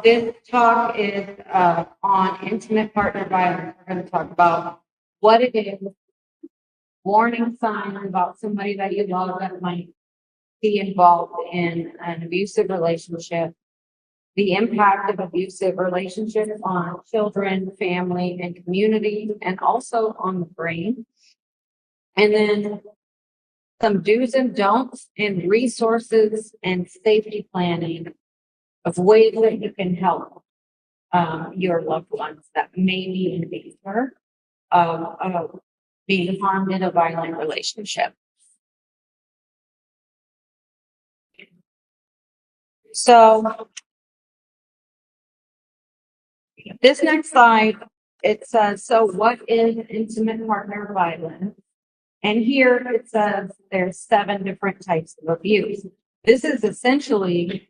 this talk is on intimate partner violence. We're going to talk about what it is, warning signs about somebody that you love that might be involved in an abusive relationship, the impact of abusive relationships on children, family, and community, and also on the brain. And then some do's and don'ts and resources and safety planning of ways that you can help your loved ones that may be in danger of being harmed in a violent relationship. So this next slide, it says, so what is intimate partner violence? And here it says there's 7 different types of abuse. This is essentially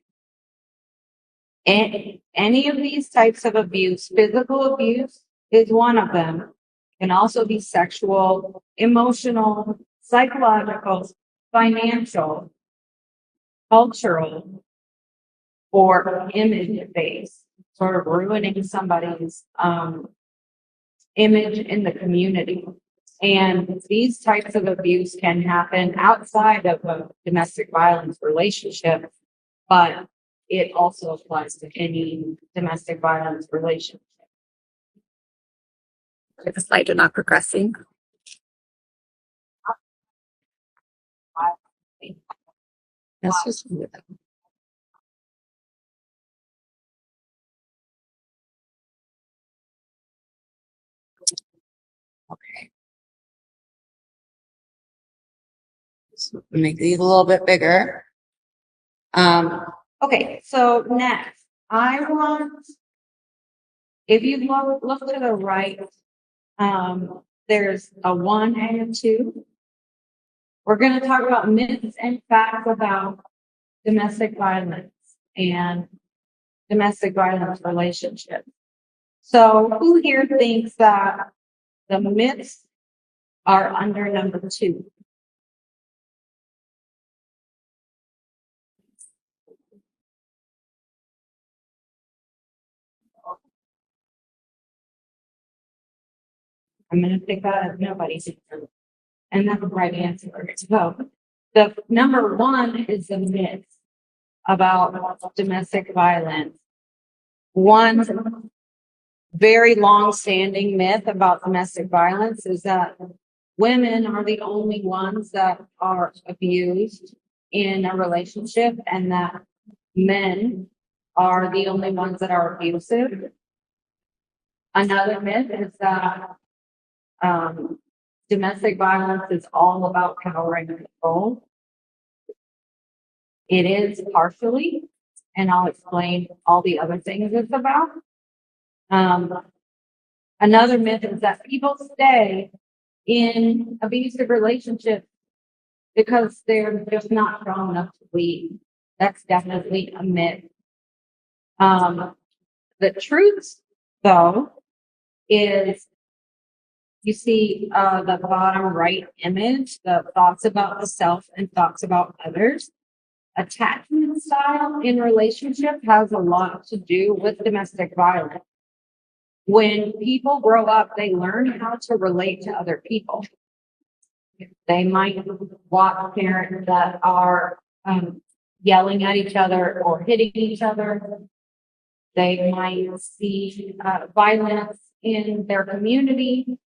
any of these types of abuse. Physical abuse is one of them. It can also be sexual, emotional, psychological, financial, cultural, or image-based, sort of ruining somebody's image in the community. And these types of abuse can happen outside of a domestic violence relationship, but it also applies to any domestic violence relationship. The slide are not progressing. That's just weird. Okay. So make these a little bit bigger. Okay, so next, I want, if you look to the right, there's a 1 and a 2. We're going to talk about myths and facts about domestic violence and domestic violence relationships. So who here thinks that the myths are under number 2? I'm going to pick that as nobody's answer. And that's the right answer. So the number 1 is the myth about domestic violence. One very long-standing myth about domestic violence is that women are the only ones that are abused in a relationship and that men are the only ones that are abusive. Another myth is that domestic violence is all about power and control. It is partially, and I'll explain all the other things it's about. Another myth is that people stay in abusive relationships because they're just not strong enough to leave. That's definitely a myth. The truth, though, is you see the bottom right image, the thoughts about the self and thoughts about others. Attachment style in relationship has a lot to do with domestic violence. When people grow up, they learn how to relate to other people. They might watch parents that are yelling at each other or hitting each other. They might see violence in their community.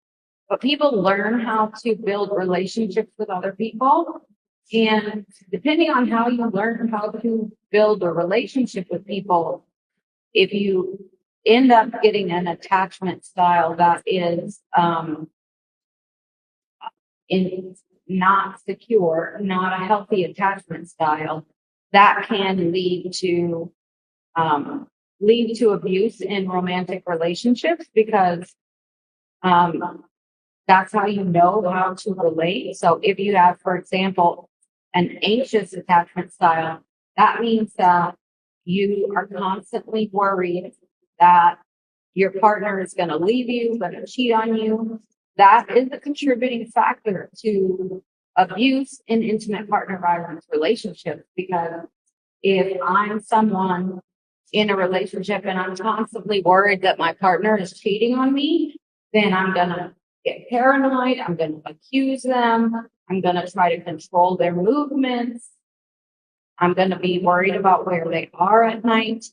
But people learn how to build relationships with other people. And depending on how you learn how to build a relationship with people, if you end up getting an attachment style that is not secure, not a healthy attachment style, that can lead to abuse in romantic relationships because that's how you know how to relate. So if you have, for example, an anxious attachment style, that means that you are constantly worried that your partner is going to leave you, going to cheat on you. That is a contributing factor to abuse in intimate partner violence relationships, because if I'm someone in a relationship and I'm constantly worried that my partner is cheating on me, then I'm going to get paranoid. I'm going to accuse them. I'm going to try to control their movements. I'm going to be worried about where they are at night.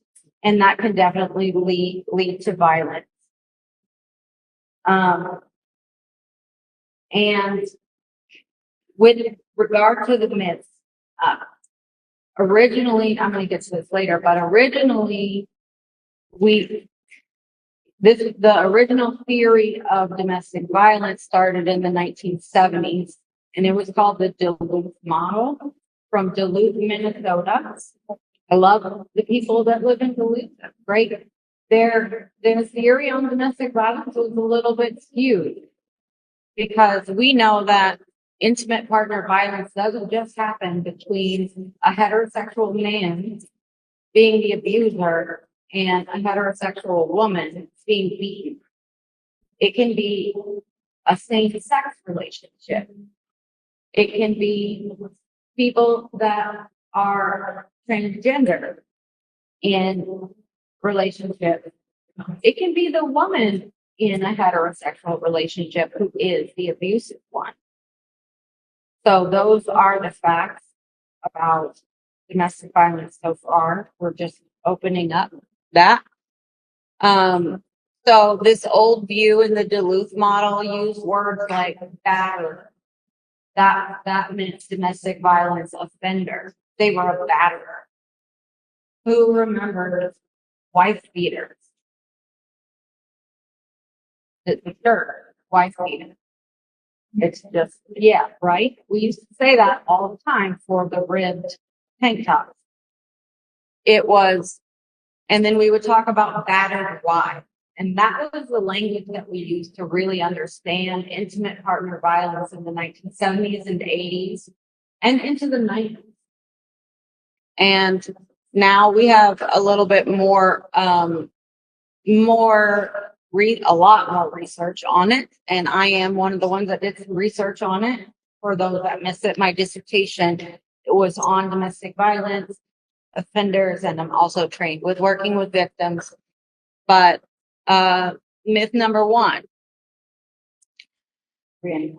And that can definitely lead to violence. And with regard to the myths, originally, I'm going to get to this later, but originally, the original theory of domestic violence started in the 1970s, and it was called the Duluth model from Duluth, Minnesota. I love the people that live in Duluth. That's great. Their theory on domestic violence was a little bit skewed because we know that intimate partner violence doesn't just happen between a heterosexual man being the abuser and a heterosexual woman being beaten. It can be a same-sex relationship. It can be people that are transgender in relationships. It can be the woman in a heterosexual relationship who is the abusive one. So those are the facts about domestic violence so far. We're just opening up that. So this old view in the Duluth model used words like batter. That meant domestic violence offender. They were a batterer. Who remembers wife beaters? The shirt, wife beater. It's just, yeah, right? We used to say that all the time for the ribbed tank tops. It was, and then we would talk about battered wives. And that was the language that we used to really understand intimate partner violence in the 1970s and 80s and into the 90s. And now we have a little bit more, a lot more research on it. And I am one of the ones that did some research on it. For those that missed it, my dissertation was on domestic violence offenders, and I'm also trained with working with victims. But myth number one. Myth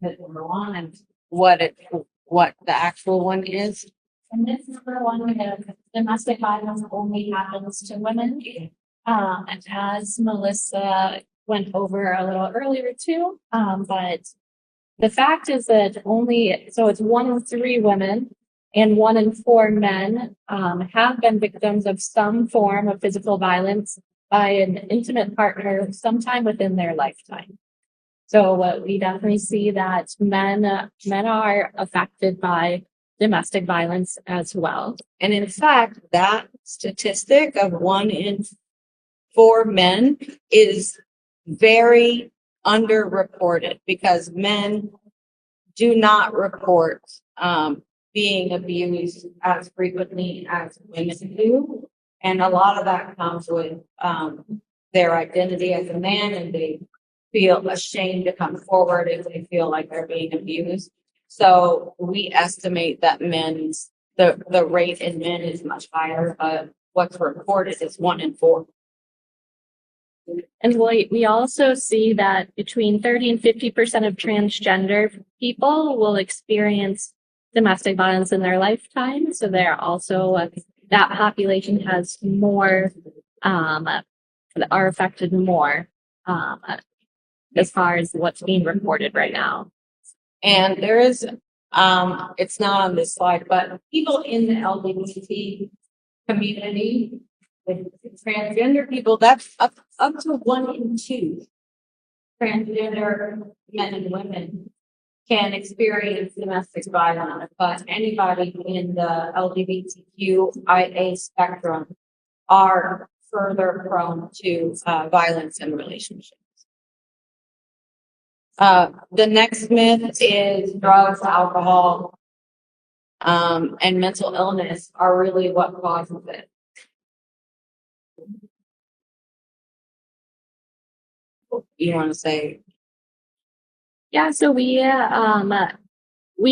number one and what the actual one is. And myth number one is domestic violence only happens to women. And as Melissa went over a little earlier too, but the fact is that it's 1 in 3 women and 1 in 4 men have been victims of some form of physical violence by an intimate partner sometime within their lifetime. So we definitely see that men are affected by domestic violence as well. And in fact, that statistic of 1 in 4 men is very underreported because men do not report being abused as frequently as women do. And a lot of that comes with their identity as a man, and they feel ashamed to come forward if they feel like they're being abused. So we estimate that the rate in men is much higher, but what's reported is 1 in 4. And we also see that between 30 and 50% of transgender people will experience domestic violence in their lifetime. So they're also, that population has more, are affected more as far as what's being reported right now. And there is, it's not on this slide, but people in the LGBT community, with transgender people, that's up to 1 in 2 transgender men and women can experience domestic violence, but anybody in the LGBTQIA spectrum are further prone to violence in relationships. The next myth is drugs, alcohol, and mental illness are really what causes it. You want to say? Yeah, so we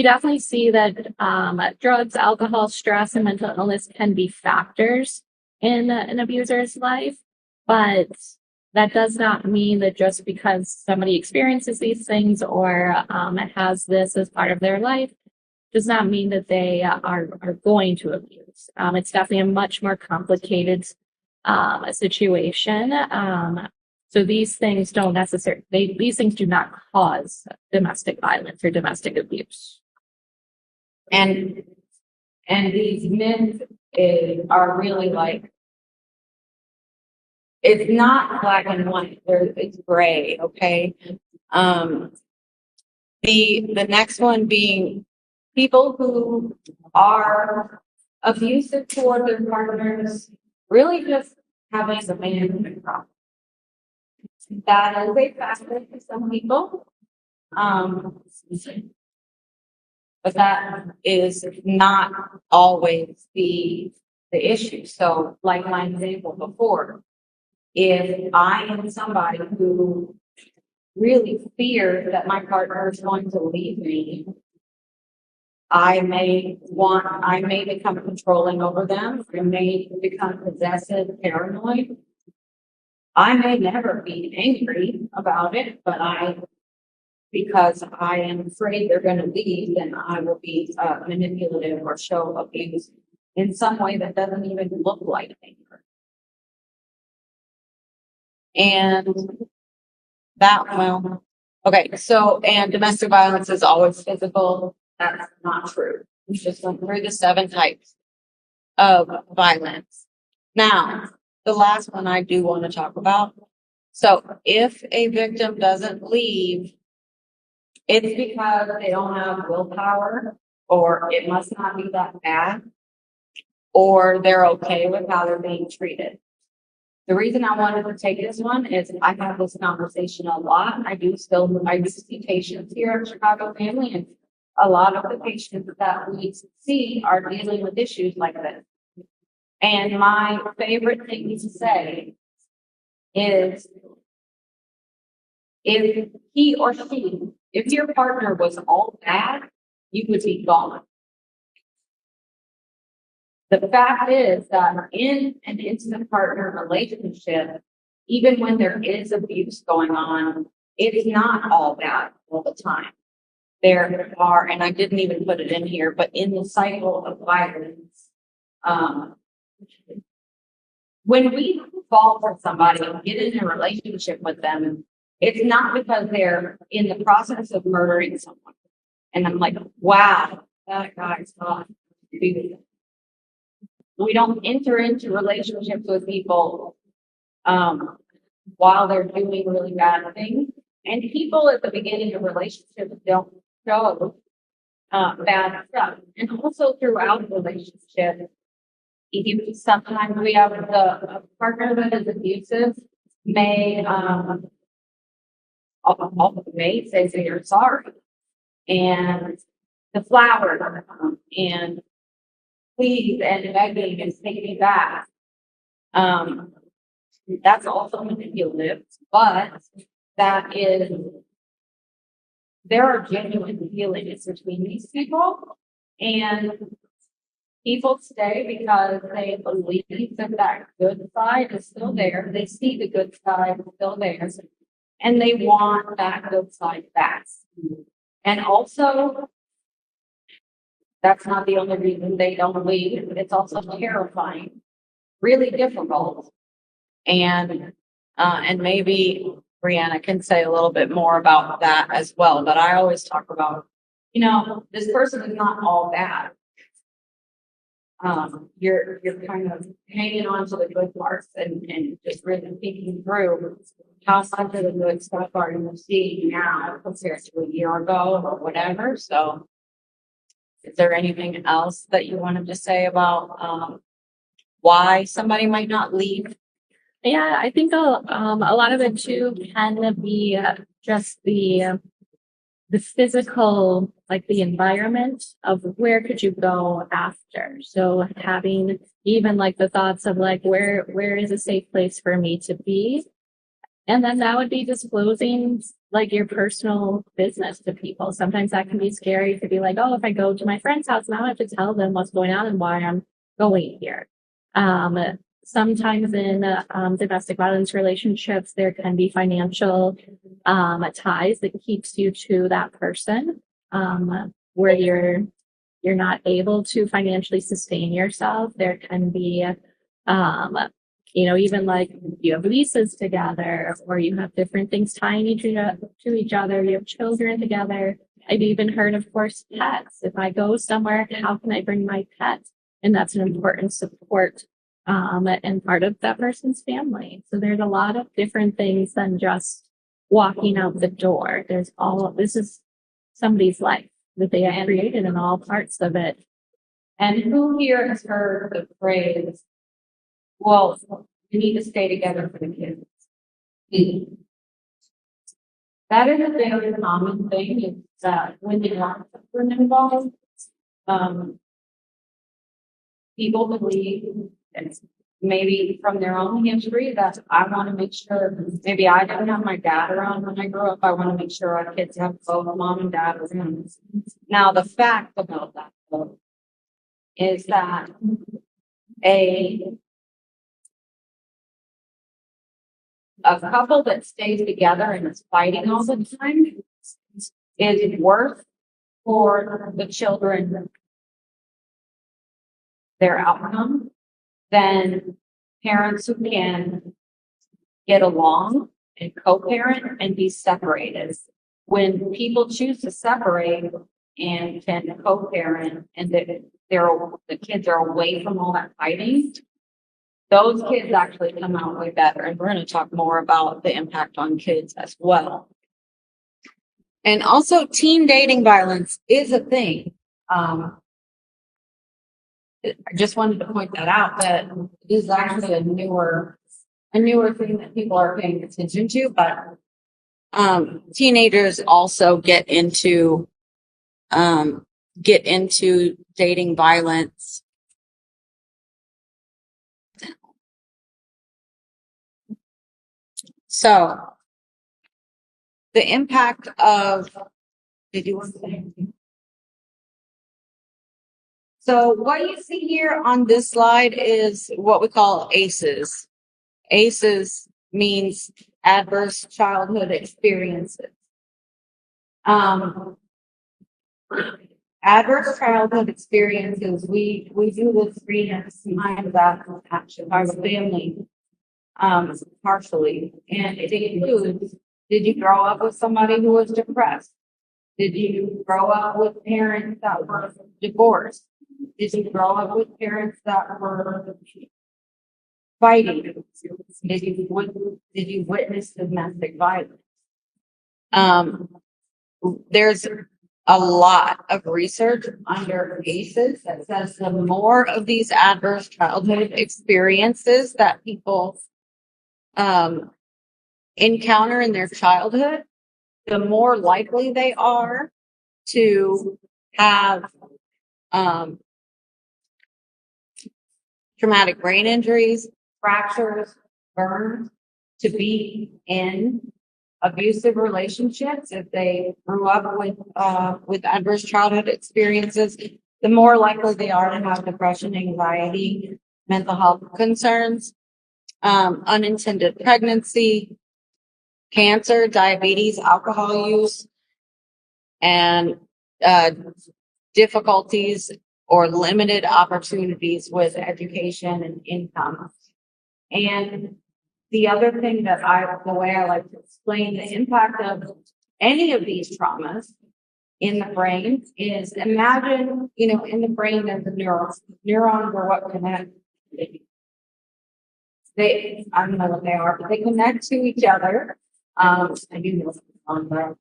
definitely see that drugs, alcohol, stress, and mental illness can be factors in an abuser's life, but that does not mean that just because somebody experiences these things or has this as part of their life does not mean that they are going to abuse. It's definitely a much more complicated situation. So these things don't necessarily, these things do not cause domestic violence or domestic abuse. And these myths are really like, it's not black and white. It's gray. Okay. The next one being people who are abusive toward their partners really just have a abandonment problem. That is a factor for some people. But that is not always the issue. So like my example before, if I am somebody who really fears that my partner is going to leave me, I may become controlling over them. I may become possessive, paranoid. I may never be angry about it, but because I am afraid they're going to leave, then I will be manipulative or show abuse in some way that doesn't even look like anger. And okay, so, and domestic violence is always physical. That's not true. We just went through the 7 types of violence. Now, the last one I do want to talk about. So if a victim doesn't leave, it's because they don't have willpower, or it must not be that bad, or they're okay with how they're being treated. The reason I wanted to take this one is I have this conversation a lot. I do see patients here at Chicago Family, and a lot of the patients that we see are dealing with issues like this. And my favorite thing to say is, if he or she, if your partner was all bad, you would be gone. The fact is that in an intimate partner relationship, even when there is abuse going on, it's not all bad all the time. There are, and I didn't even put it in here, but in the cycle of violence, when we fall for somebody and get in a relationship with them, it's not because they're in the process of murdering someone. And I'm like, wow, that guy's not beautiful. We don't enter into relationships with people while they're doing really bad things. And people at the beginning of relationships don't show bad stuff. And also throughout the relationship, sometimes we have a partner that is abusive may say they're sorry, and the flower and please and begging and take me back. That's also manipulative, but there are genuine feelings between these people, and people stay because they believe that good side is still there. They see the good side still there, and they want that good side back. And also, that's not the only reason they don't leave. It's also terrifying, really difficult. And maybe Brianna can say a little bit more about that as well. But I always talk about, this person is not all bad. You're kind of hanging on to the good parts and just really thinking through how much of the good stuff are you seeing now compared to a year ago or whatever. So is there anything else that you wanted to say about why somebody might not leave? Yeah, I think a lot of it too can be just the physical, like the environment of where could you go after. So having even like the thoughts of like where is a safe place for me to be, and then that would be disclosing like your personal business to people. Sometimes that can be scary to be like, oh, if I go to my friend's house now, I have to tell them what's going on and why I'm going here. sometimes in domestic violence relationships, there can be financial ties that keeps you to that person, where you're not able to financially sustain yourself. There can be, even like you have leases together, or you have different things tying you to each other. You have children together. I've even heard, of course, pets. If I go somewhere, how can I bring my pet? And that's an important support and part of that person's family. So there's a lot of different things than just walking out the door. This is somebody's life that they have created and all parts of it. And who here has heard the phrase, well, we need to stay together for the kids? That is a very common thing, is that when the are involved, people believe, maybe from their own history, that I want to make sure, maybe I didn't have my dad around when I grew up. I want to make sure our kids have both mom and dad around. Now, the fact about that, though, is that a couple that stays together and is fighting all the time is worse for the children, their outcome, than parents who can get along and co-parent and be separated. When people choose to separate and can co-parent, and the kids are away from all that fighting, those kids actually come out way better. And we're going to talk more about the impact on kids as well. And also, teen dating violence is a thing. I just wanted to point that out, that it is actually a newer thing that people are paying attention to. But teenagers also get into dating violence. So the impact of, did you want to say anything? So what you see here on this slide is what we call ACEs. ACEs means adverse childhood experiences. Adverse childhood experiences, we do this 3 times after action by the family, partially. And it includes, did you grow up with somebody who was depressed? Did you grow up with parents that were divorced? Did you grow up with parents that were fighting? Did you witness domestic violence? There's a lot of research under ACEs that says the more of these adverse childhood experiences that people encounter in their childhood, the more likely they are to have traumatic brain injuries, fractures, burns, to be in abusive relationships. If they grew up with adverse childhood experiences, the more likely they are to have depression, anxiety, mental health concerns, unintended pregnancy, cancer, diabetes, alcohol use, and difficulties or limited opportunities with education and income. And the other thing the way I like to explain the impact of any of these traumas in the brain is, imagine, in the brain there's a neurons. Neurons are what connect. I don't know what they are, but they connect to each other. I do know something, but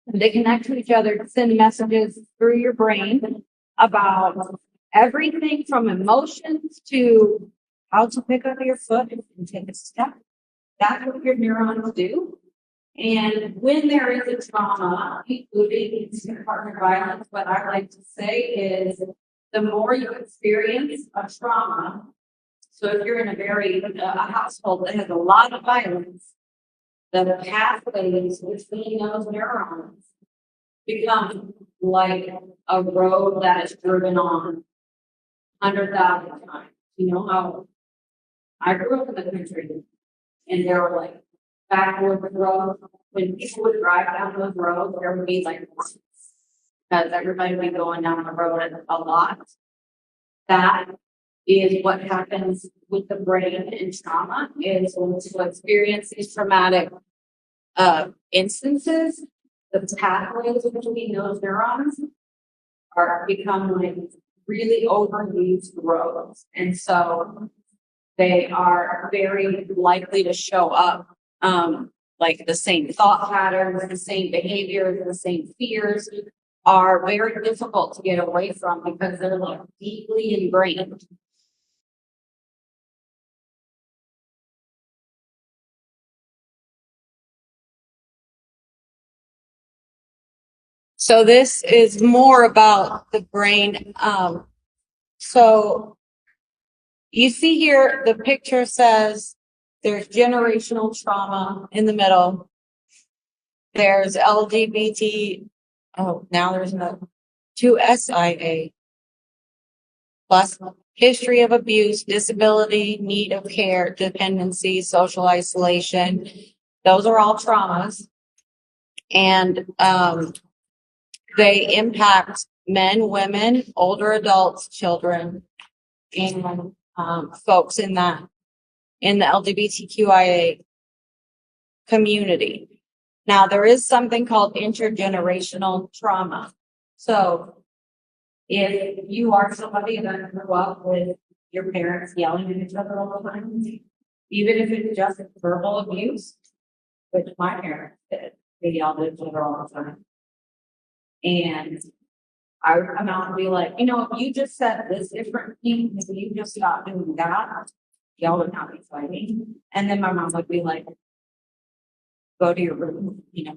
they connect to each other to send messages through your brain about everything from emotions to how to pick up your foot and take a step. That's what your neurons do. And when there is a trauma, including partner violence, what I like to say is, the more you experience a trauma, so if you're in a household that has a lot of violence, the pathways between those neurons become like a road that is driven on 100,000 times. You know I grew up in the country and there were like backward roads. When people would drive down those roads, there would be like, because everybody would be going down the road a lot. That is what happens with the brain in trauma is when people experience these traumatic instances, the pathways between those neurons are become like really overused roads. And so they are very likely to show up like the same thought patterns, the same behaviors, the same fears are very difficult to get away from because they're like deeply ingrained. So this is more about the brain. So you see here, the picture says there's generational trauma in the middle. There's LGBT. Oh, now there's no 2SIA. Plus history of abuse, disability, need of care, dependency, social isolation. Those are all traumas. And they impact men, women, older adults, children, and folks in the LGBTQIA community. Now, there is something called intergenerational trauma. So if you are somebody that grew up with your parents yelling at each other all the time, even if it's just verbal abuse, which my parents did, they yelled at each other all the time. And I would come out and be like, you know, if you just said this different thing, if you just stop doing that, y'all would not be fighting. And then my mom would be like, go to your room, you know.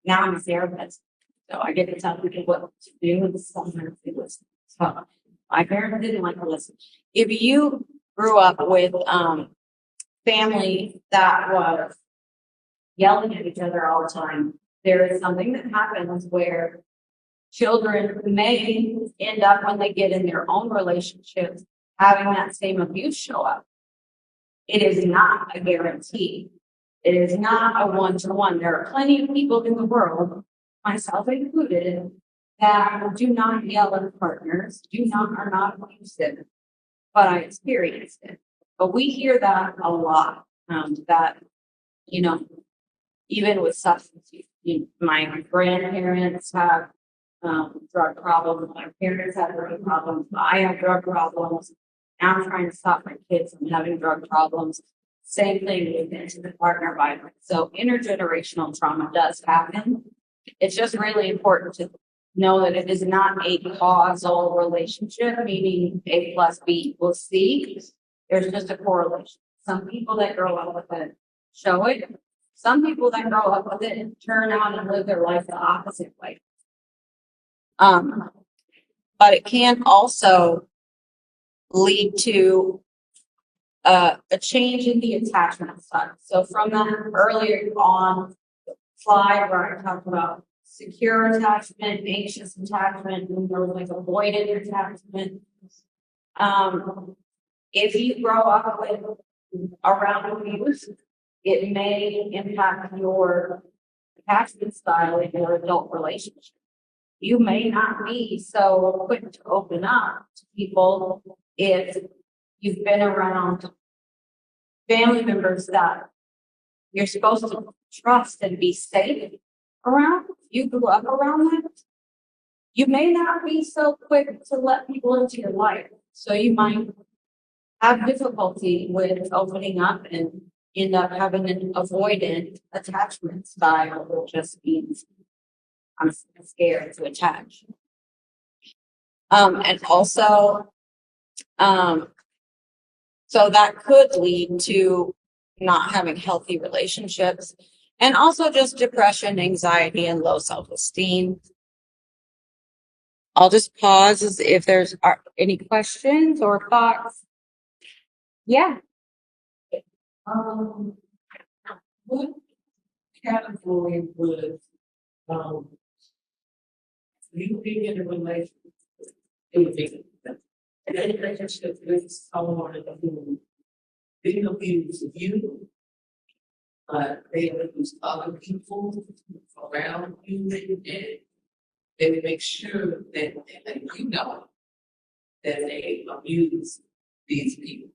Now I'm a therapist, so I get to tell people what to do, and sometimes they listen. So my parents didn't like to listen. If you grew up with family that was yelling at each other all the time, there is something that happens where children may end up when they get in their own relationships having that same abuse show up. It is not a guarantee. It is not a one-to-one. There are plenty of people in the world, myself included, that do not yell at partners, are not abusive, but I experienced it. But we hear that a lot, that, you know, even with substance use, my grandparents have drug problems, my parents have drug problems, I have drug problems. Now I'm trying to stop my kids from having drug problems. Same thing with intimate partner violence. So intergenerational trauma does happen. It's just really important to know that it is not a causal relationship, meaning A plus B equals C. There's just a correlation. Some people that grow up with it show it. Some people that grow up with it turn out and live their life the opposite way. But it can also lead to a change in the attachment side. So from that earlier on slide where I talked about secure attachment, anxious attachment, and there was like avoidant attachment. If you grow up with around abuse, it may impact your attachment style in your adult relationship. You may not be so quick to open up to people if you've been around family members that you're supposed to trust and be safe around. You grew up around that. You may not be so quick to let people into your life. So you might have difficulty with opening up and end up having an avoidant attachment style, which just means I'm scared to attach. And also, so that could lead to not having healthy relationships and also just depression, anxiety, and low self-esteem. I'll just pause as if there's any questions or thoughts. Yeah. What category would you be in a relationship? It would be a relationship with someone who didn't abuse you, but they abuse other people around you, and they make sure that you know that they abuse these people.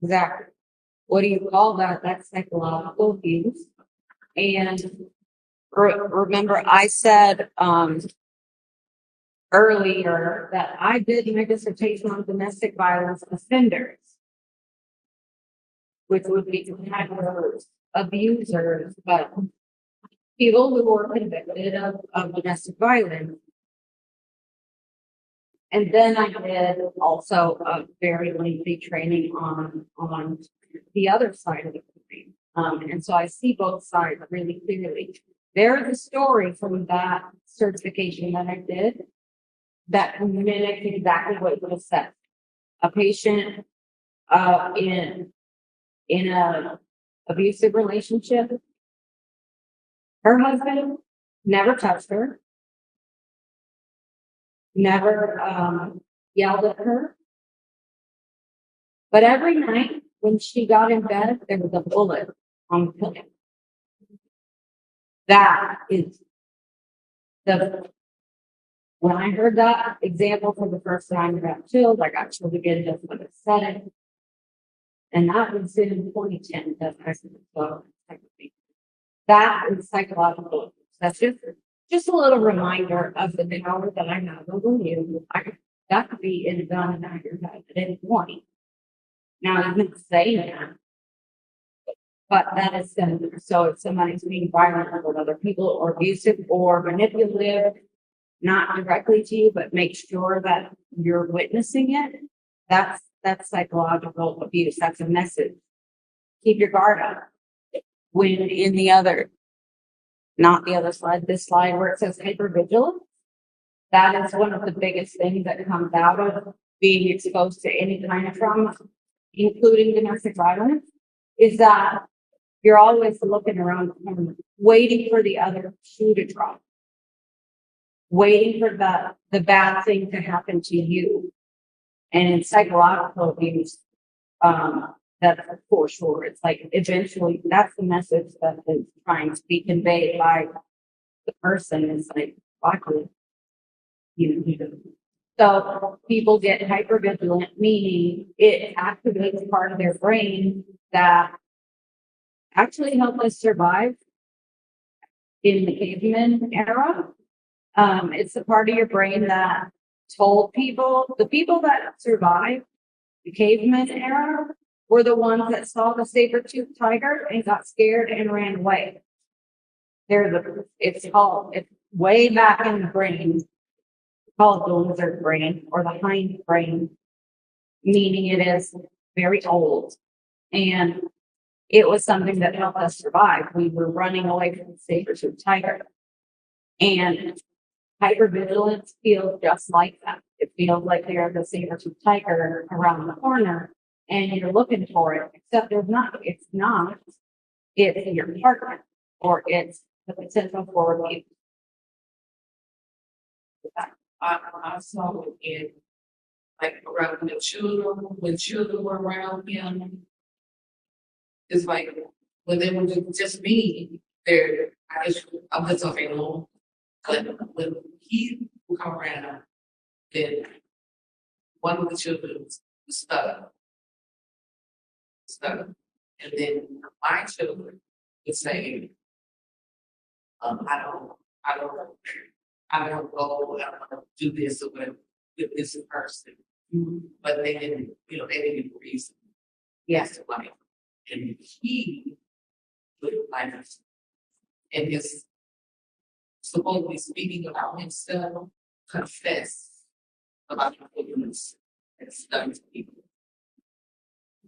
Exactly. What do you call that? That's psychological abuse. And remember, I said earlier that I did my dissertation on domestic violence offenders, which would be considered abusers, but people who were convicted of domestic violence. And then I did also a very lengthy training on the other side of the coin. And so I see both sides really clearly. There's a story from that certification that I did that mimicked exactly what you just said. A patient in a abusive relationship, her husband never touched her, never yelled at her. But every night when she got in bed, there was a bullet on the pillow. That is when I heard that example for the first time, I got chilled. I got chilled again just when it said it. And that was in 2010. That's so that is psychological abuse. That's just a little reminder of the power that I have over you. That could be in a gun in your head at any point. Now, I didn't say that, but that is similar. So if somebody's being violent with other people or abusive or manipulative, not directly to you, but make sure that you're witnessing it, that's psychological abuse. That's a message. Keep your guard up. When in the other, not the other slide, this slide where it says hypervigilance, that is one of the biggest things that comes out of being exposed to any kind of trauma, including domestic violence, is that you're always looking around, waiting for the other shoe to drop, waiting for the bad thing to happen to you. And in psychological abuse, that's for sure. It's like eventually that's the message that is trying to be conveyed by the person. Is like, luckily, so people get hypervigilant, meaning it activates part of their brain that actually helped us survive in the caveman era. It's the part of your brain that told the people that survived the caveman era were the ones that saw the saber-toothed tiger and got scared and ran away. It's way back in the brain. It's called the lizard brain or the hind brain, meaning it is very old. And it was something that helped us survive. We were running away from the saber-toothed tiger. And hypervigilance feels just like that. It feels like there's a saber-toothed tiger around the corner and you're looking for it, except there's not. It's not. It's your partner or it's the potential for abuse. I saw it in like around the children, when children were around him. It's like when they were just me, I'm just talking alone. But when he would come around, then one of the children was stuck. And then my children would say, I don't go, I don't want to do this or whatever with this person. But they didn't, they didn't reason. Yes, like, and he would like, and his supposedly speaking about himself, confess about the goodness that's done to people.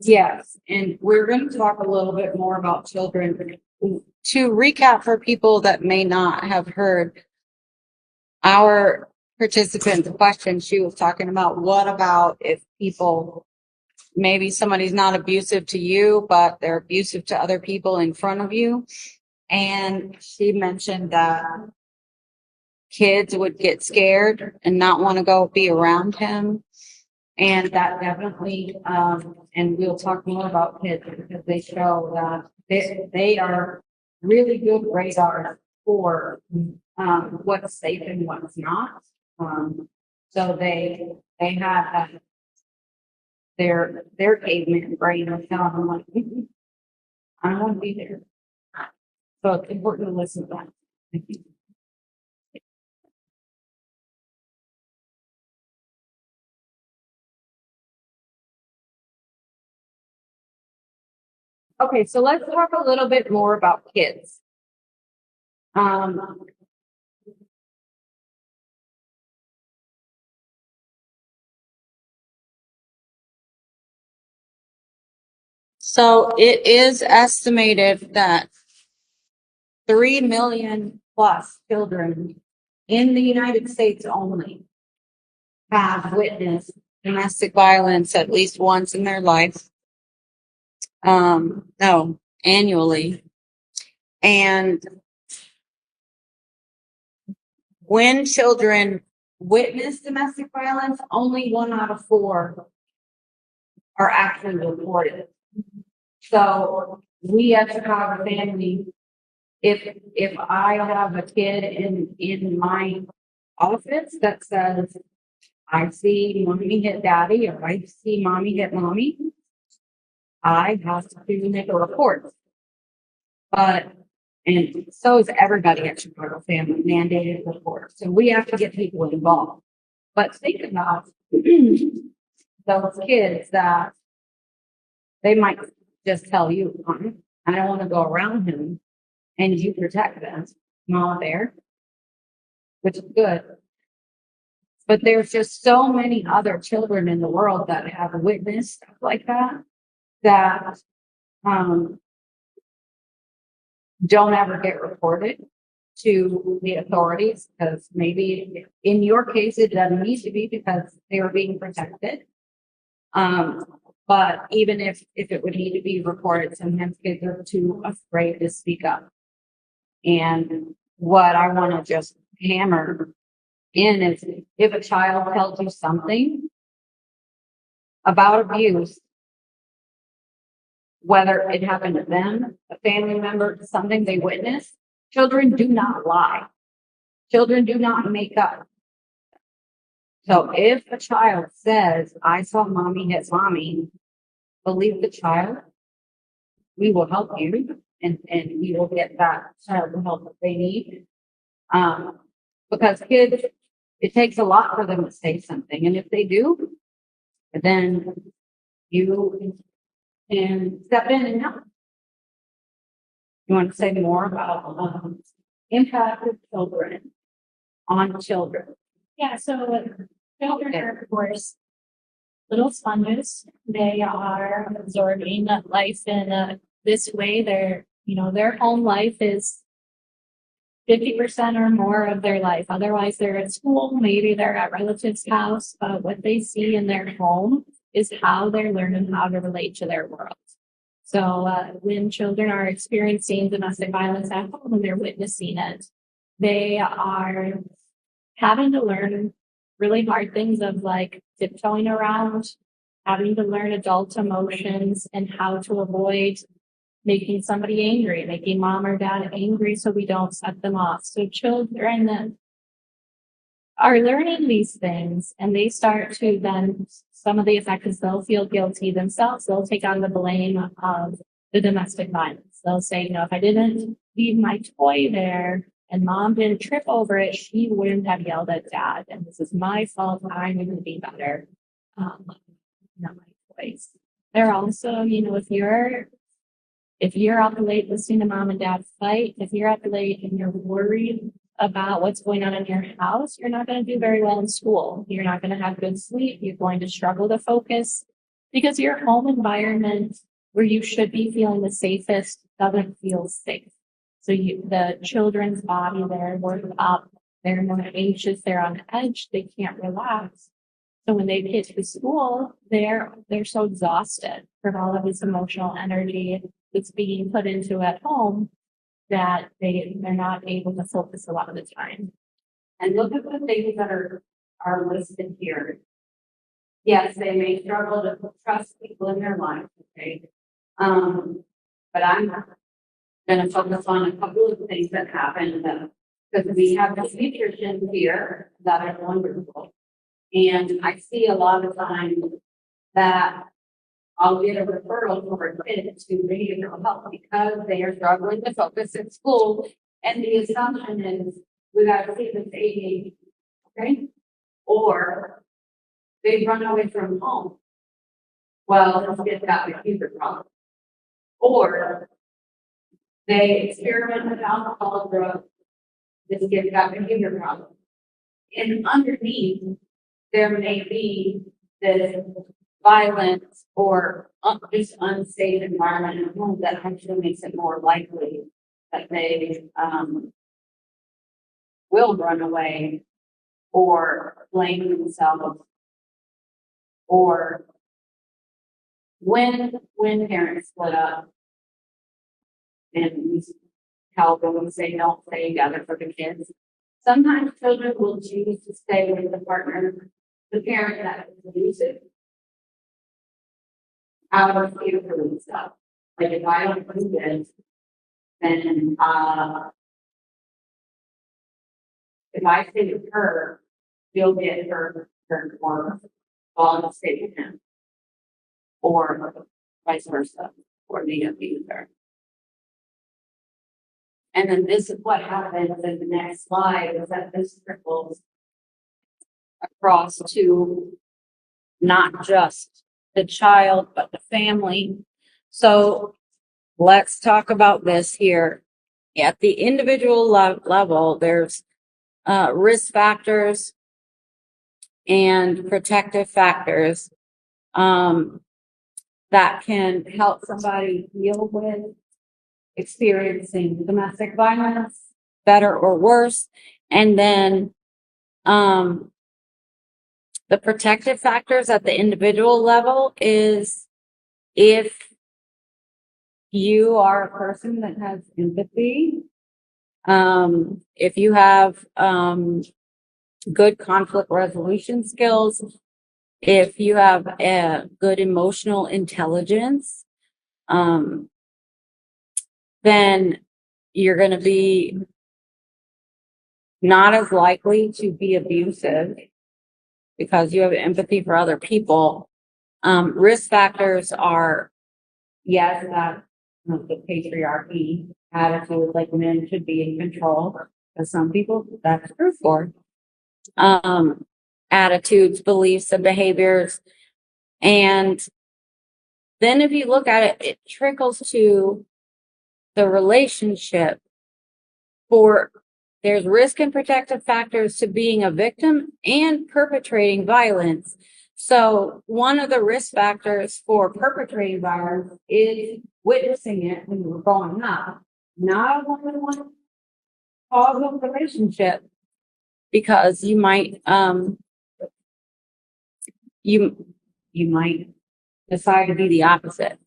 Yes, and we're going to talk a little bit more about children. To recap for people that may not have heard our participant's question, she was talking about what about if people, maybe somebody's not abusive to you, but they're abusive to other people in front of you. And she mentioned that kids would get scared and not want to go be around him. And that definitely, and we'll talk more about kids because they show that they are really good radar for, what's safe and what's not. So they have that, their caveman brain of telling them like, I don't want to be there. So it's important to listen to that. Thank you. Okay, so let's talk a little bit more about kids. So it is estimated that 3 million plus children in the United States only have witnessed domestic violence at least once in their life. No, annually. And when children witness domestic violence, only 1 out of 4 are actually reported. So we as a Chicago family, if I have a kid in my office that says, I see mommy hit daddy or I see mommy hit mommy, I have to make a report. But, and so is everybody at Chicago Family, mandated report. So we have to get people involved. But think about those kids that they might just tell you, I don't want to go around him, and you protect them, mama bear, which is good. But there's just so many other children in the world that have witnessed stuff like that don't ever get reported to the authorities because maybe in your case it doesn't need to be because they were being protected. But even if it would need to be reported, sometimes kids are too afraid to speak up. And what I want to just hammer in is if a child tells you something about abuse, whether it happened to them, a family member, something they witnessed, children do not lie. Children do not make up. So if a child says, I saw mommy hit mommy, believe the child. We will help you and we will get that child the help that they need. Because kids, it takes a lot for them to say something. And if they do, then you can step in and help. You want to say more about impact of children on children? Yeah, so children are, of course, little sponges. They are absorbing life in this way. Their home life is 50% or more of their life. Otherwise, they're at school, maybe they're at relatives' house, but what they see in their home is how they're learning how to relate to their world. So when children are experiencing domestic violence at home and they're witnessing it, they are having to learn really hard things of like tiptoeing around, having to learn adult emotions and how to avoid making somebody angry, making mom or dad angry so we don't set them off. So children are learning these things and they start to then, some of the effect is they'll feel guilty themselves. They'll take on the blame of the domestic violence. They'll say, if I didn't leave my toy there and mom didn't trip over it, she wouldn't have yelled at dad. And this is my fault. I need to be better. Not my toys. They're also, if you're up late listening to mom and dad fight, if you're up late and you're worried about what's going on in your house, you're not going to do very well in school. You're not going to have good sleep. You're going to struggle to focus because your home environment where you should be feeling the safest doesn't feel safe. So the children's body, they're worked up, they're more anxious, they're on edge, they can't relax. So when they get to school, they're so exhausted from all of this emotional energy that's being put into at home that they're not able to focus a lot of the time. And look at the things that are listed here. yes, they may struggle to trust people in their life, okay? But I'm gonna focus on a couple of things that happened, because we have these pediatricians here that are wonderful. And I see a lot of times that I'll get a referral for a kid to behavioral health because they are struggling to focus at school. And the assumption is we gotta see this ADHD, okay? Or they run away from home. Well, this kid's got a behavior problem. Or they experiment with alcohol, drugs. This kid's got behavior problem. And underneath, there may be this violence or just unsafe environment at home that actually makes it more likely that they will run away or blame themselves. Or when parents split up and we tell them and say don't stay together for the kids, sometimes children will choose to stay with the partner, the parent that is abusive, out of fear for themselves. Like if I don't do this, then if I stay with her, you'll get her or I'll stay with him. Or vice versa, or the abuser. And then this is what happens in the next slide, is that this trickles across to not just the child, but the family. So let's talk about this here. At the individual level, there's risk factors and protective factors that can help somebody deal with experiencing domestic violence, better or worse. And then the protective factors at the individual level is if you are a person that has empathy, if you have good conflict resolution skills, if you have a good emotional intelligence, then you're going to be not as likely to be abusive because you have empathy for other people. Risk factors are, yes, that the patriarchy attitude, like men should be in control. For some people, that's true for. Attitudes, beliefs, and behaviors. And then if you look at it, it trickles to the relationship. There's risk and protective factors to being a victim and perpetrating violence. So one of the risk factors for perpetrating violence is witnessing it when you're growing up, not a one-on-one causal relationship, because you might you might decide to do the opposite.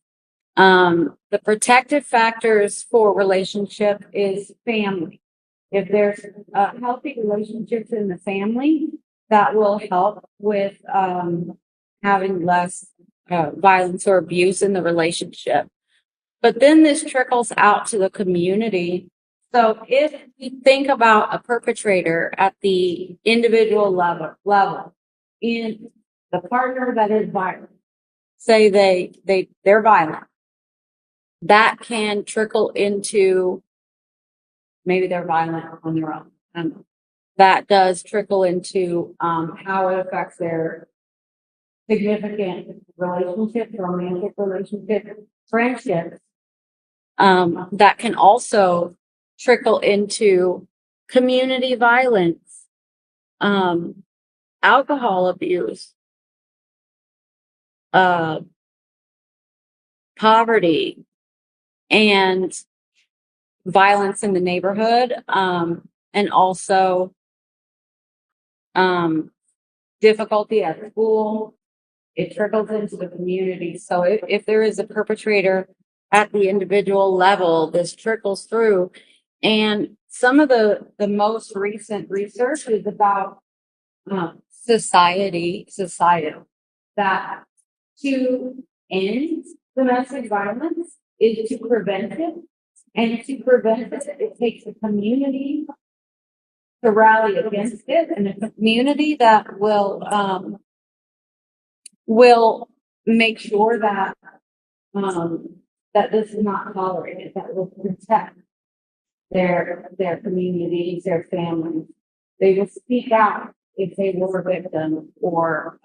The protective factors for relationship is family. If there's healthy relationships in the family, that will help with having less violence or abuse in the relationship. But then this trickles out to the community. So if you think about a perpetrator at the individual level, in the partner that is violent, say they're violent, that can trickle into maybe they're violent on their own. That does trickle into how it affects their significant relationships, romantic relationships, friendships. That can also trickle into community violence, alcohol abuse, poverty, and violence in the neighborhood, and also difficulty at school. It trickles into the community. So if there is a perpetrator at the individual level, this trickles through. And some of the most recent research is about societal. that to end domestic violence is to prevent it. And to prevent it, it takes a community to rally against it, and a community that will make sure that that this is not tolerated, that will protect their communities, their families. They will speak out if they were a victim, or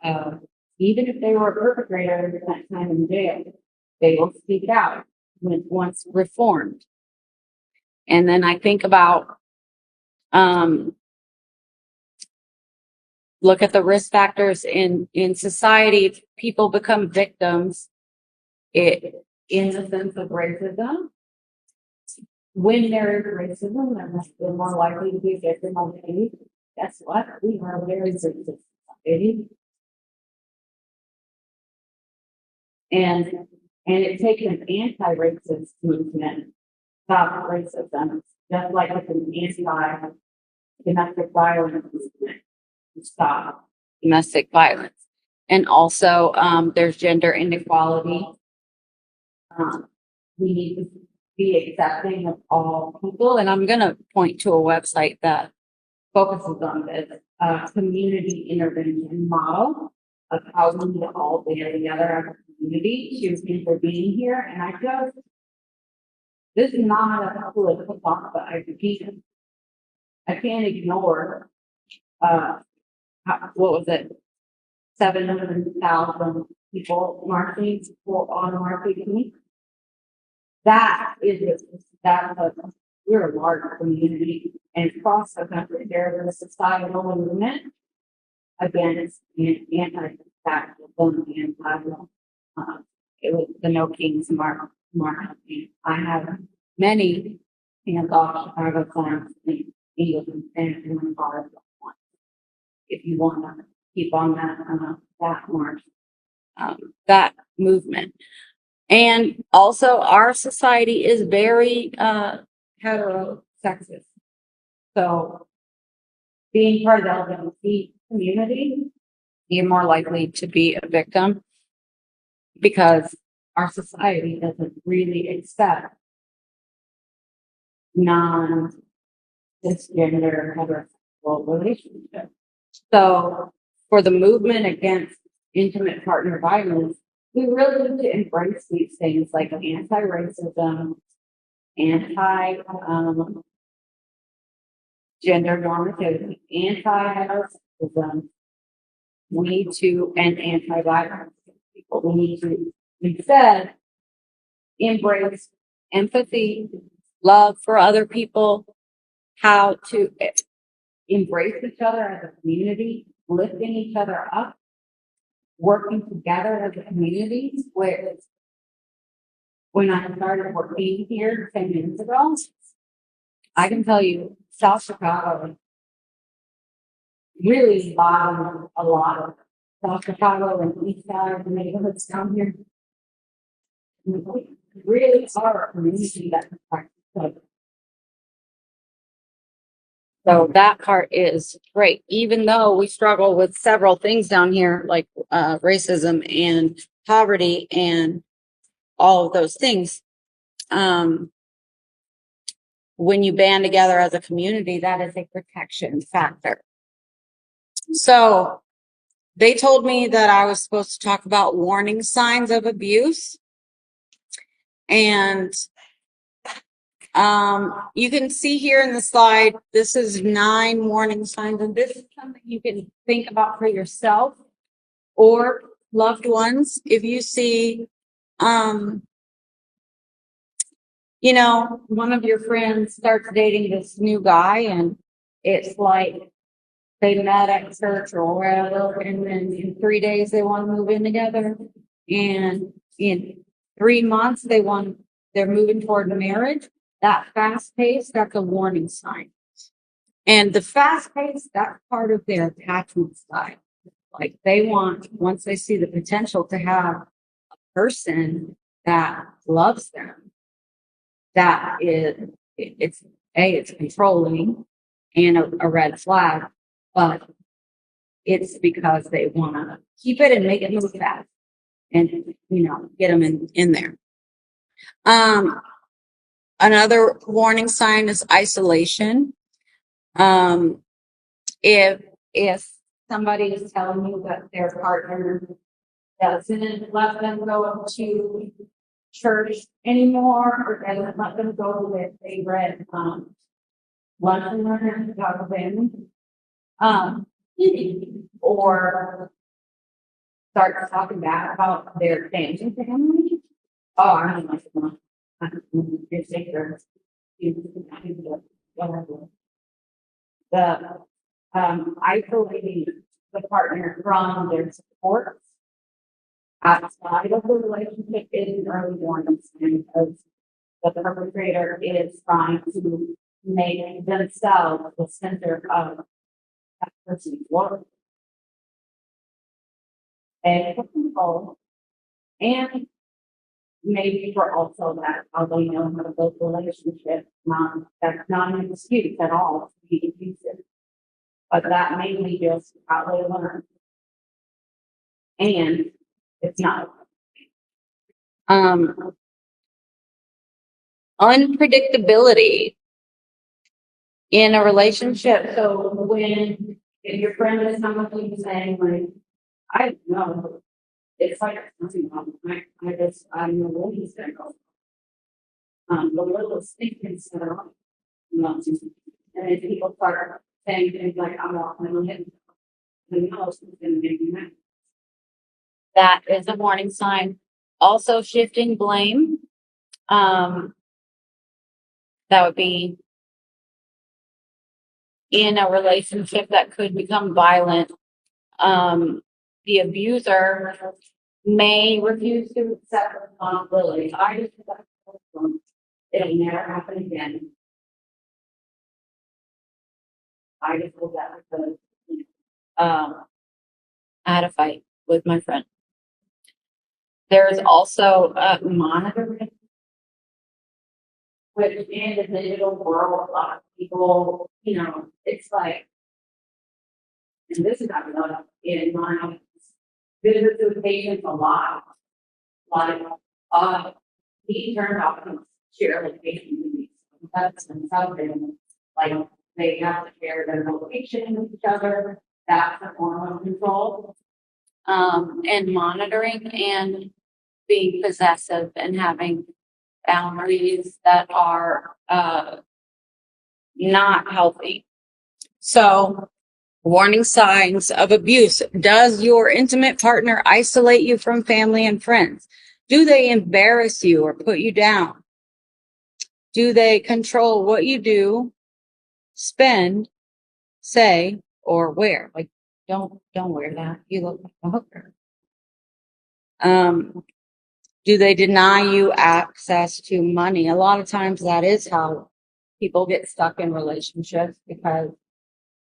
even if they were a perpetrator and spent time in jail. They will speak out once reformed. And then I think about look at the risk factors in society. If people become victims, in the sense of racism. When there is racism, they're more likely to be a victim of hate. Guess what? We are a very racist society. And it takes an anti-racist movement to stop racism, just like it's an anti-domestic violence movement to stop domestic violence. And also, there's gender inequality. We need to be accepting of all people. And I'm going to point to a website that focuses on this community intervention model of how we need to all band together as a community to intervene here. And this is not a political talk about education. I can't ignore, what was it? 700,000 people marching on March 18th. We're a large community, and across the country there is a societal movement against anti-fascism, it was the No Kings March. I have many hands-off Chicago clients in English and in cars. If you want to keep on that march, that movement. And also, our society is very heterosexist. So, being part of the LGBT community, you're more likely to be a victim because our society doesn't really accept non-cisgender heterosexual relationships. So, for the movement against intimate partner violence, we really need to embrace these things like anti-racism, gender normativity, anti-heterosexism. We need to, and anti-violence. We need to instead embrace empathy, love for other people, how to embrace each other as a community, lifting each other up, working together as a community. When I started working here 10 years ago, I can tell you, South Chicago really bottomed a lot of South Chicago and East Side, the neighborhoods down here. We really are a community that protects each other. So that part is great, even though we struggle with several things down here, like racism and poverty and all of those things. When you band together as a community, that is a protection factor. So they told me that I was supposed to talk about warning signs of abuse. And you can see here in the slide, this is 9 warning signs, and this is something you can think about for yourself or loved ones. If you see, one of your friends starts dating this new guy, and it's like they met at church or wherever, and then in 3 days they want to move in together, and in 3 months they're moving toward marriage. That fast pace, that's a warning sign. And the fast pace, that's part of their attachment style. Like they want, once they see the potential to have a person that loves them, that is, it's controlling and a red flag, but it's because they want to keep it and make it move fast and, get them in there. Another warning sign is isolation. If somebody is telling you that their partner doesn't let them go to church anymore, or doesn't let them go to their favorite lunch and learn about them, or start talking bad about their family. Oh, I don't like them. It's safer. The isolating the partner from their support outside of the relationship is an early warning sign, because the perpetrator is trying to make themselves the center of that person's work and for control, and maybe for also that how they know how to build relationships. That's not an excuse at all to be abusive, but that may be just how they learn, and it's not. Unpredictability in a relationship. So if your friend is something saying like, I don't know, it's like something wrong. I know what he's gonna go. The little statements that are not, and then people start saying things like, I'm walking on him. And the house is gonna make me mad. That is a warning sign. Also shifting blame. That would be in a relationship that could become violent. The abuser may refuse to accept responsibility. I just accept responsibility. It'll never happen again. I just hope that because I had a fight with my friend. There's also monitoring, which in the digital world, a lot of people, it's like, and this is happening in my visits with patients a lot. Like, he turned off and share location with me. That's something like they have to share their location with each other. That's a form of control. And monitoring and being possessive and having boundaries that are not healthy. So, warning signs of abuse. Does your intimate partner isolate you from family and friends? Do they embarrass you or put you down? Do they control what you do, spend, say, or wear? Like, don't wear that. You look like a hooker. Do they deny you access to money? A lot of times that is how people get stuck in relationships, because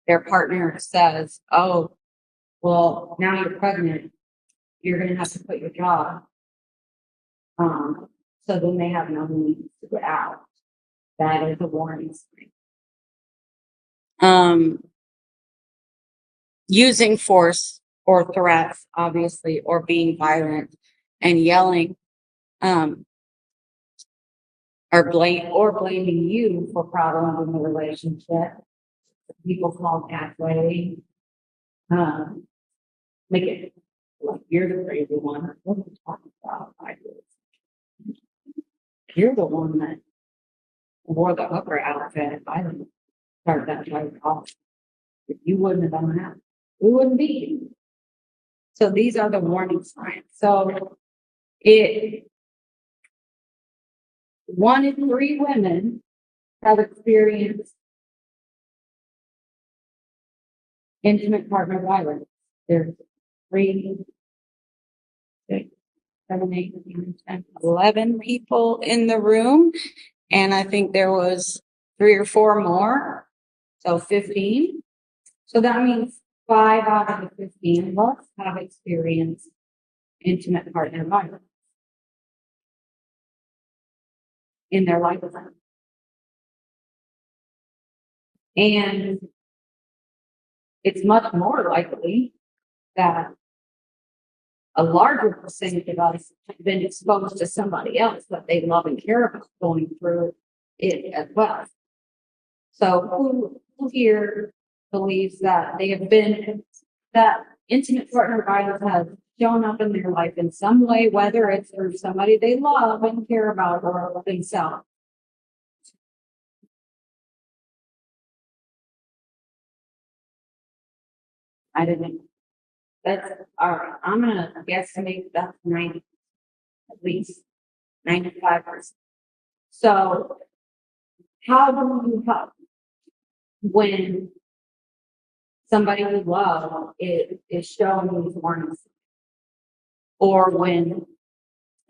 their partner says, oh, well, now you're pregnant, you're going to have to quit your job. So then they have no means to get out. That is a warning sign. Using force or threats, obviously, or being violent and yelling, or blaming you for problems in the relationship. People call gaslighting. Make it like you're the crazy one. What are you talking about? You're the one that wore the hooker outfit. I didn't start that joke off. If you wouldn't have done that, we wouldn't be here. So these are the warning signs. So 1 in 3 women have experienced intimate partner violence. There's 3, 6, 7, 8, 9, 10, 11 people in the room. And I think there was 3 or 4 more. So 15. So that means 5 out of the 15 of us have experienced intimate partner violence in their lifetime. And it's much more likely that a larger percentage of us have been exposed to somebody else that they love and care about going through it as well. So who here believes that they have been, that intimate partner violence has shown up in their life in some way, whether it's through somebody they love and care about or themselves? I didn't. That's all right. I'm gonna guesstimate that's 90, at least 95%. So how do you help when somebody you love is showing these warnings? Or when,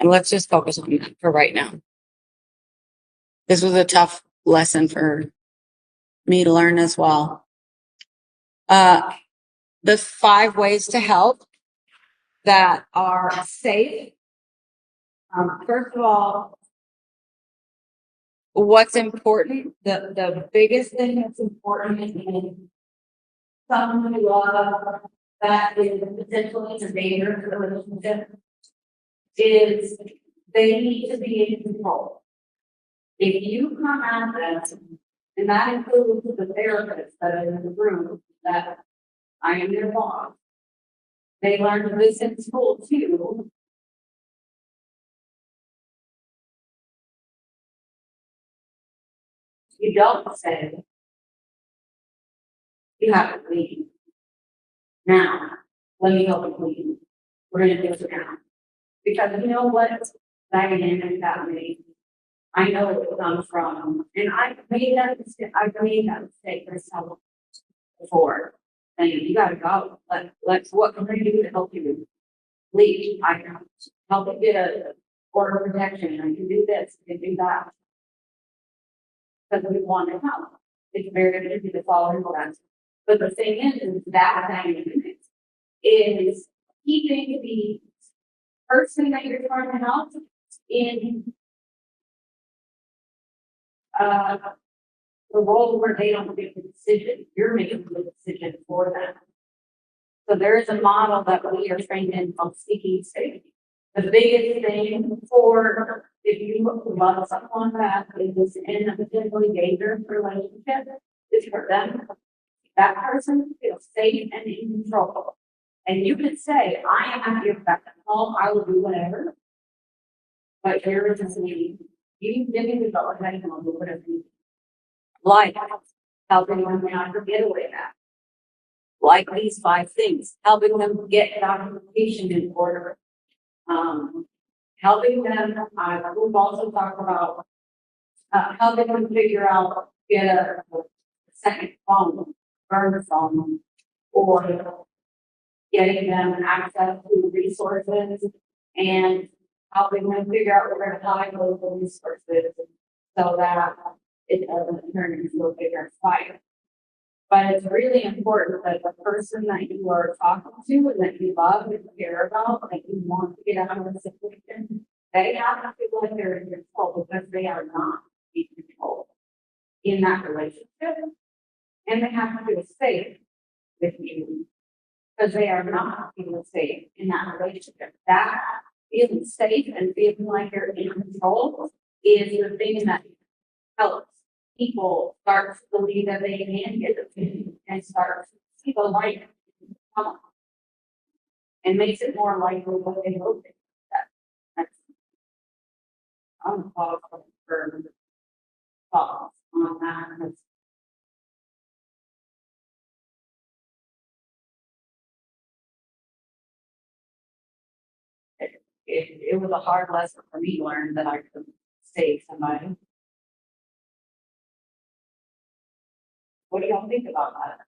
and let's just focus on that for right now. This was a tough lesson for me to learn as well. The 5 ways to help that are safe. First of all, what's important, the biggest thing that's important in someone you love that is potentially in danger of the relationship is they need to be in control. If you come at them, and that includes the therapists that are in the room, that I am their boss. They learned this in school too. You don't say, you have to leave. Now, let me help you leave. We're going to do it now. Because you know what? Dynamic that way. I know it comes from, and I've made that mistake myself before. And you gotta go. Let's what can I do to help you leave? I can help you get a order of protection. I can do this, I can do that. Because we want to help. It's very easy to follow that. But the thing is that dynamic is keeping the person that you're trying to help in the role where they don't make the decision. You're making the decision for them. So there is a model that we are trained in called seeking safety. The biggest thing for if you love someone that is in a potentially dangerous relationship is for them, that person feels safe and in control. And you can say, I am happy with that home, I will do whatever. But there is a need. You give me the dollar and I'll do whatever you like helping them not to get away back. Like these 5 things, helping them get documentation in order. Helping them, we've also talked about helping them figure out, get a second phone, burner phone, or getting them access to resources and helping them figure out where to hide those resources so that it doesn't turn into a bigger fight. But it's really important that the person that you are talking to and that you love and care about, that you want to get out of the situation, they have to feel like they're in control because they are not in control in that relationship. And they have to feel safe with you because they are not feeling safe in that relationship. That feeling safe and feeling like you're in control is the thing that helps people start to believe that they can get it and start to see the light come on. And makes it more likely what they hope it. That's I'm for thoughts on that. It was a hard lesson for me to learn that I could save somebody. What do y'all think about that?